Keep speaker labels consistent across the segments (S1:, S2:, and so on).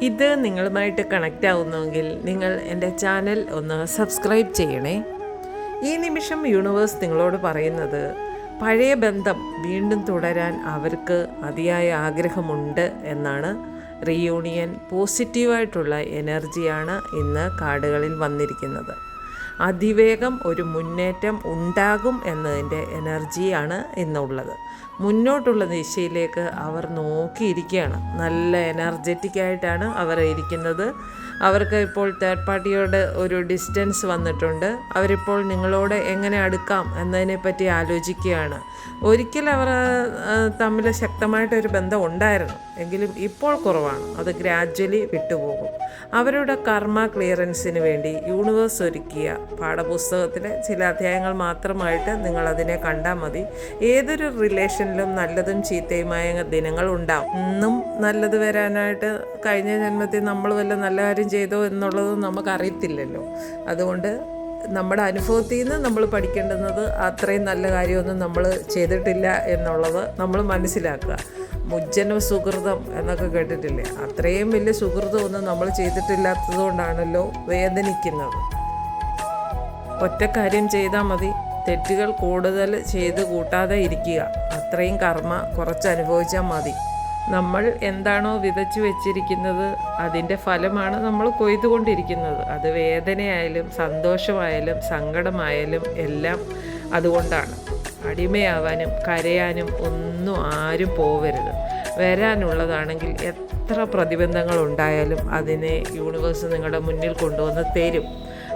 S1: ഇത് നിങ്ങളുമായിട്ട് കണക്റ്റ് ആവുന്നുവെങ്കിൽ നിങ്ങൾ എൻ്റെ ചാനൽ ഒന്ന് സബ്സ്ക്രൈബ് ചെയ്യണേ. ഈ നിമിഷം യൂണിവേഴ്സ് നിങ്ങളോട് പറയുന്നത്, പഴയ ബന്ധം വീണ്ടും തുടരാൻ അവർക്ക് അതിയായ ആഗ്രഹമുണ്ട് എന്നാണ്. റീയൂണിയൻ പോസിറ്റീവായിട്ടുള്ള എനർജിയാണ് ഇന്ന് കാർഡുകളിൽ വന്നിരിക്കുന്നത്. അതിവേഗം ഒരു മുന്നേറ്റം ഉണ്ടാകും എന്നതിൻ്റെ എനർജിയാണ് ഇന്നുള്ളത്. മുന്നോട്ടുള്ള ദിശയിലേക്ക് അവർ നോക്കിയിരിക്കുകയാണ്. നല്ല എനർജറ്റിക്കായിട്ടാണ് അവർ ഇരിക്കുന്നത്. അവർക്ക് ഇപ്പോൾ തേർഡ് പാർട്ടിയോട് ഒരു ഡിസ്റ്റൻസ് വന്നിട്ടുണ്ട്. അവരിപ്പോൾ നിങ്ങളോട് എങ്ങനെ അടുക്കാം എന്നതിനെപ്പറ്റി ആലോചിക്കുകയാണ്. ഒരിക്കൽ അവർ തമ്മിൽ ശക്തമായിട്ടൊരു ബന്ധം ഉണ്ടായിരുന്നു, എങ്കിലും ഇപ്പോൾ കുറവാണ്. അത് ഗ്രാജ്വലി വിട്ടുപോകും. അവരുടെ കർമ്മ ക്ലിയറൻസിന് വേണ്ടി യൂണിവേഴ്സ് ഒരുക്കിയ പാഠപുസ്തകത്തിലെ ചില അധ്യായങ്ങൾ മാത്രമായിട്ട് നിങ്ങളതിനെ കണ്ടാൽ മതി. ഏതൊരു റിലേഷനിലും നല്ലതും ചീത്തയുമായ ദിനങ്ങൾ ഉണ്ടാവും. ഇന്നും നല്ലത് വരാനായിട്ട് കഴിഞ്ഞ ജന്മത്തിൽ നമ്മൾ വല്ല നല്ല കാര്യം ചെയ്തോ എന്നുള്ളത് നമുക്കറിയത്തില്ലല്ലോ. അതുകൊണ്ട് നമ്മുടെ അനുഭവത്തിൽ നിന്ന് നമ്മൾ പഠിക്കേണ്ടുന്നത് അത്രയും നല്ല കാര്യമൊന്നും നമ്മൾ ചെയ്തിട്ടില്ല എന്നുള്ളത് നമ്മൾ മനസ്സിലാക്കുക. മുജ്ജന്മ സുഹൃതം എന്നൊക്കെ കേട്ടിട്ടില്ലേ? അത്രയും വലിയ സുഹൃതമൊന്നും നമ്മൾ ചെയ്തിട്ടില്ലാത്തത് കൊണ്ടാണല്ലോ വേദനിക്കുന്നത്. ഒറ്റ കാര്യം ചെയ്താൽ മതി, തെറ്റുകൾ കൂടുതൽ ചെയ്ത് കൂട്ടാതെ ഇരിക്കുക. അത്രയും കർമ്മ കുറച്ച് അനുഭവിച്ചാൽ മതി. നമ്മൾ എന്താണോ വിതച്ച് വെച്ചിരിക്കുന്നത് അതിൻ്റെ ഫലമാണ് നമ്മൾ കൊയ്തുകൊണ്ടിരിക്കുന്നത്. അത് വേദനയായാലും സന്തോഷമായാലും സങ്കടമായാലും എല്ലാം അതുകൊണ്ടാണ്. അടിമയാവാനും കരയാനും ഒന്നും ആരും പോവരുത്. വരാനുള്ളതാണെങ്കിൽ എത്ര പ്രതിബന്ധങ്ങൾ ഉണ്ടായാലും അതിനെ യൂണിവേഴ്സ് നിങ്ങളുടെ മുന്നിൽ കൊണ്ടുവന്ന് തരും.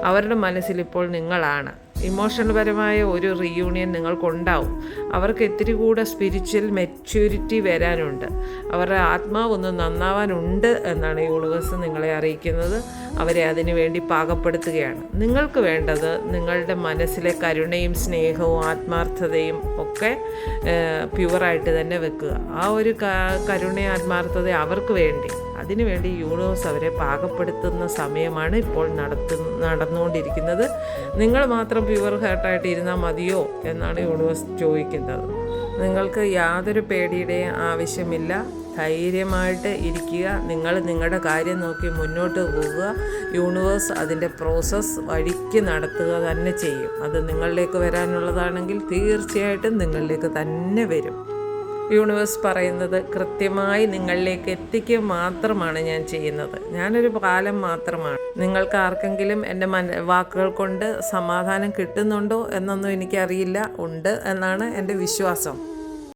S1: അവരുടെ മനസ്സിലിപ്പോൾ നിങ്ങളാണ്. ഇമോഷണൽ പരമായ ഒരു റീയൂണിയൻ നിങ്ങൾക്കുണ്ടാവും. അവർക്ക് ഇത്തിരി കൂടെ സ്പിരിച്വൽ മെച്യൂരിറ്റി വരാനുണ്ട്. അവരുടെ ആത്മാവൊന്ന് നന്നാവാനുണ്ട് എന്നാണ് യൂണിവേഴ്സ് നിങ്ങളെ അറിയിക്കുന്നത്. അവരെ അതിനു വേണ്ടി പാകപ്പെടുത്തുകയാണ്. നിങ്ങൾക്ക് വേണ്ടത് നിങ്ങളുടെ മനസ്സിലെ കരുണയും സ്നേഹവും ആത്മാർത്ഥതയും ഒക്കെ പ്യുവറായിട്ട് തന്നെ വെക്കുക. ആ ഒരു കരുണയും ആത്മാർത്ഥത അവർക്ക് വേണ്ടി, അതിനുവേണ്ടി യൂണിവേഴ്സ് അവരെ പാകപ്പെടുത്തുന്ന സമയമാണ് ഇപ്പോൾ നടന്നുകൊണ്ടിരിക്കുന്നത്. നിങ്ങൾ മാത്രം പ്യുവർ ഹാർട്ടായിട്ട് ഇരുന്നാൽ മതിയോ എന്നാണ് യൂണിവേഴ്സ് ചോദിക്കുന്നത്. നിങ്ങൾക്ക് യാതൊരു പേടിയുടെയും ആവശ്യമില്ല. ധൈര്യമായിട്ട് ഇരിക്കുക. നിങ്ങൾ നിങ്ങളുടെ കാര്യം നോക്കി മുന്നോട്ട് പോവുക. യൂണിവേഴ്സ് അതിൻ്റെ പ്രോസസ്സ് വഴിക്ക് നടത്തുക തന്നെ ചെയ്യും. അത് നിങ്ങളിലേക്ക് വരാനുള്ളതാണെങ്കിൽ തീർച്ചയായിട്ടും നിങ്ങളിലേക്ക് തന്നെ വരും. യൂണിവേഴ്സ് പറയുന്നത് കൃത്യമായി നിങ്ങളിലേക്ക് എത്തിക്കുക മാത്രമാണ് ഞാൻ ചെയ്യുന്നത്. ഞാനൊരു പാലം മാത്രമാണ്. നിങ്ങൾക്ക് ആർക്കെങ്കിലും എൻ്റെ വാക്കുകൾ കൊണ്ട് സമാധാനം കിട്ടുന്നുണ്ടോ എന്നൊന്നും എനിക്കറിയില്ല. ഉണ്ട് എന്നാണ് എൻ്റെ വിശ്വാസം.